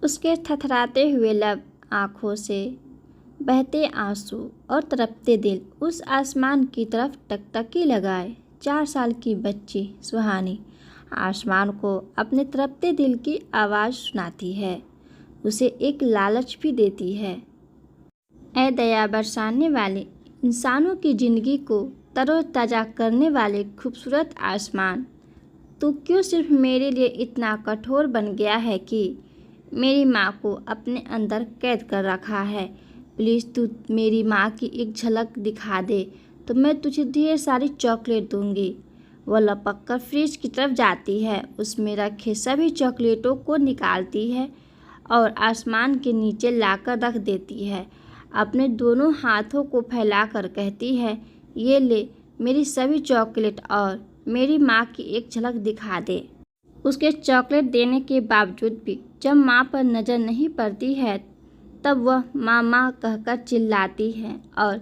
उसके थरथराते हुए लब, आँखों से बहते आंसू और तड़पते दिल उस आसमान की तरफ टकटकी लगाए। 4 साल की बच्ची सुहानी आसमान को अपने तड़पते दिल की आवाज़ सुनाती है, उसे एक लालच भी देती है। ऐ दया बरसाने वाले, इंसानों की ज़िंदगी को तरोताज़ा करने वाले खूबसूरत आसमान, तू क्यों सिर्फ मेरे लिए इतना कठोर बन गया है कि मेरी माँ को अपने अंदर कैद कर रखा है। प्लीज़ तू मेरी माँ की एक झलक दिखा दे तो मैं तुझे ढेर सारी चॉकलेट दूंगी। वह लपक कर फ्रिज की तरफ जाती है, उसमें रखे सभी चॉकलेटों को निकालती है और आसमान के नीचे लाकर रख देती है। अपने दोनों हाथों को फैलाकर कहती है, ये ले मेरी सभी चॉकलेट और मेरी माँ की एक झलक दिखा दे। उसके चॉकलेट देने के बावजूद भी जब माँ पर नज़र नहीं पड़ती है तब वह माँ माँ कहकर चिल्लाती है और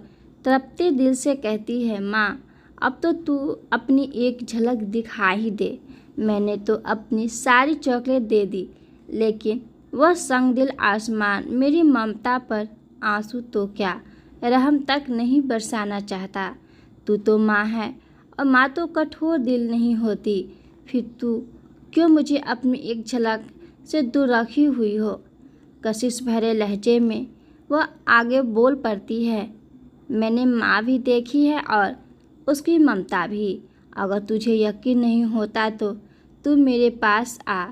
तड़पते दिल से कहती है, माँ अब तो तू अपनी एक झलक दिखा ही दे। मैंने तो अपनी सारी चॉकलेट दे दी, लेकिन वह संगदिल आसमान मेरी ममता पर आंसू तो क्या रहम तक नहीं बरसाना चाहता। तू तो माँ है और माँ तो कठोर दिल नहीं होती, फिर तू क्यों मुझे अपनी एक झलक से दूर रखी हुई हो। कशिश भरे लहजे में वह आगे बोल पड़ती है, मैंने माँ भी देखी है और उसकी ममता भी। अगर तुझे यकीन नहीं होता तो तू मेरे पास आ,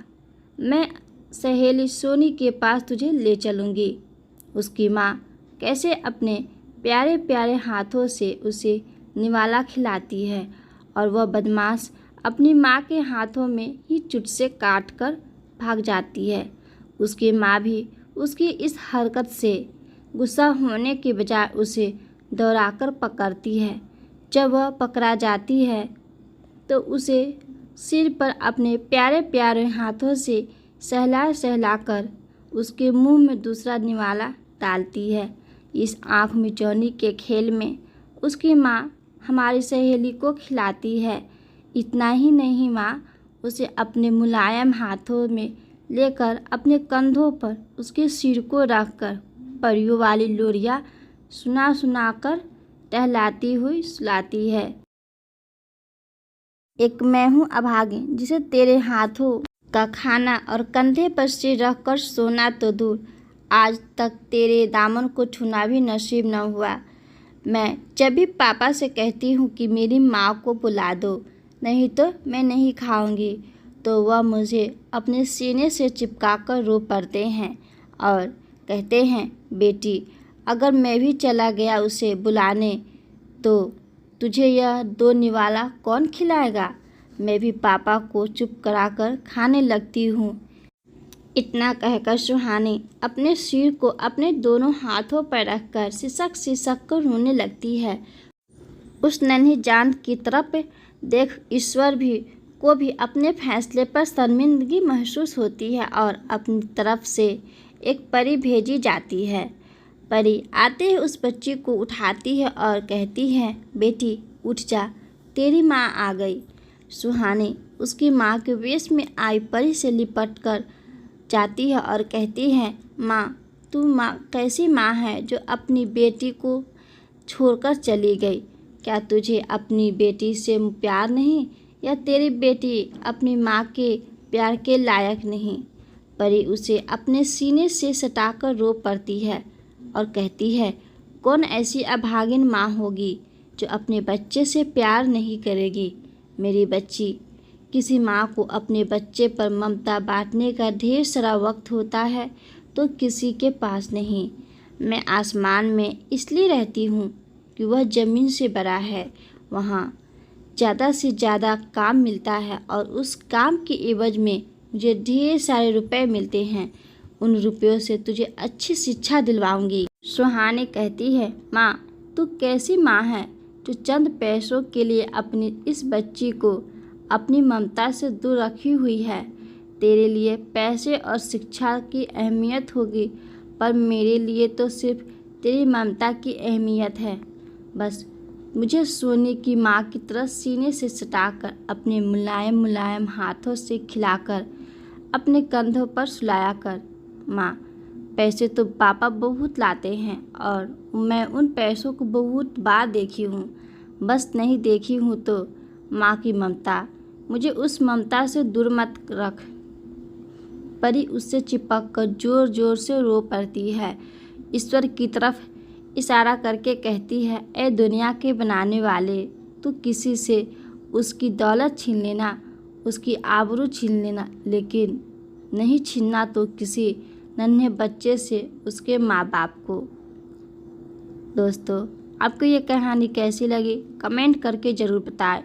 मैं सहेली सोनी के पास तुझे ले चलूँगी। उसकी माँ कैसे अपने प्यारे प्यारे हाथों से उसे निवाला खिलाती है और वह बदमाश अपनी माँ के हाथों में ही चुट से काट कर भाग जाती है। उसकी माँ भी उसकी इस हरकत से गुस्सा होने के बजाय उसे दौड़ाकर पकड़ती है। जब वह पकड़ा जाती है तो उसे सिर पर अपने प्यारे प्यारे हाथों से सहला सहला कर उसके मुंह में दूसरा निवाला डालती है। इस आँख मिचौनी के खेल में उसकी माँ हमारी सहेली को खिलाती है। इतना ही नहीं, माँ उसे अपने मुलायम हाथों में लेकर अपने कंधों पर उसके सिर को रखकर परियों वाली लोरियाँ सुना सुना कर टहलाती हुई सुलाती है। एक मैं हूँ अभागिन जिसे तेरे हाथों का खाना और कंधे पर सिर रखकर सोना तो दूर, आज तक तेरे दामन को छूना भी नसीब न हुआ। मैं जब भी पापा से कहती हूँ कि मेरी माँ को बुला दो, नहीं तो मैं नहीं खाऊंगी, तो वह मुझे अपने सीने से चिपका कर रो पड़ते हैं और कहते हैं, बेटी अगर मैं भी चला गया उसे बुलाने तो तुझे यह 2 निवाला कौन खिलाएगा। मैं भी पापा को चुप कराकर खाने लगती हूँ। इतना कहकर सुहानी अपने सिर को अपने दोनों हाथों पर रखकर सिसक सिसक कर रोने लगती है। उस नन्ही जान की तरफ देख ईश्वर को भी अपने फैसले पर शर्मिंदगी महसूस होती है और अपनी तरफ से एक परी भेजी जाती है। परी आते ही उस बच्ची को उठाती है और कहती है, बेटी उठ जा, तेरी माँ आ गई। सुहानी उसकी माँ के वेश में आई परी से लिपट कर जाती है और कहती है, माँ तू कैसी माँ है जो अपनी बेटी को छोड़कर चली गई। क्या तुझे अपनी बेटी से प्यार नहीं, या तेरी बेटी अपनी माँ के प्यार के लायक नहीं। परी उसे अपने सीने से सटाकर रो पड़ती है और कहती है, कौन ऐसी अभागिन माँ होगी जो अपने बच्चे से प्यार नहीं करेगी। मेरी बच्ची, किसी माँ को अपने बच्चे पर ममता बांटने का ढेर सारा वक्त होता है तो किसी के पास नहीं। मैं आसमान में इसलिए रहती हूँ कि वह ज़मीन से बड़ा है, वहाँ ज़्यादा से ज़्यादा काम मिलता है और उस काम के एवज में मुझे ढेर सारे रुपए मिलते हैं। उन रुपयों से तुझे अच्छी शिक्षा दिलवाऊंगी। सुहानी कहती है, माँ तू कैसी माँ है जो चंद पैसों के लिए अपनी इस बच्ची को अपनी ममता से दूर रखी हुई है। तेरे लिए पैसे और शिक्षा की अहमियत होगी, पर मेरे लिए तो सिर्फ तेरी ममता की अहमियत है। बस मुझे सोने की माँ की तरह सीने से सटाकर अपने मुलायम मुलायम हाथों से खिलाकर अपने कंधों पर सुलाया कर। माँ, पैसे तो पापा बहुत लाते हैं और मैं उन पैसों को बहुत बार देखी हूँ, बस नहीं देखी हूँ तो माँ की ममता, मुझे उस ममता से दूर मत रख। परी उससे चिपक कर जोर जोर से रो पड़ती है। ईश्वर की तरफ इशारा करके कहती है, ए दुनिया के बनाने वाले, तू किसी से उसकी दौलत छीन लेना, उसकी आबरू छीन लेना, लेकिन नहीं छीनना तो किसी नन्हे बच्चे से उसके माँ बाप को। दोस्तों, आपको ये कहानी कैसी लगी कमेंट करके ज़रूर बताएं।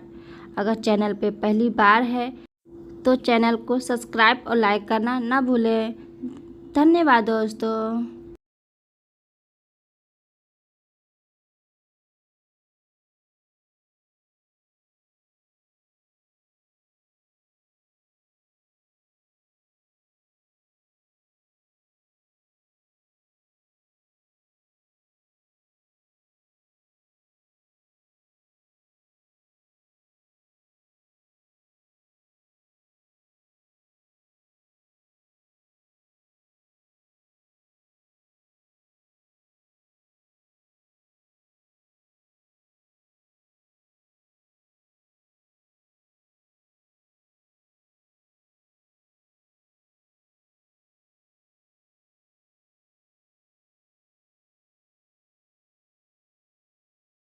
अगर चैनल पे पहली बार है तो चैनल को सब्सक्राइब और लाइक करना ना भूलें। धन्यवाद दोस्तों।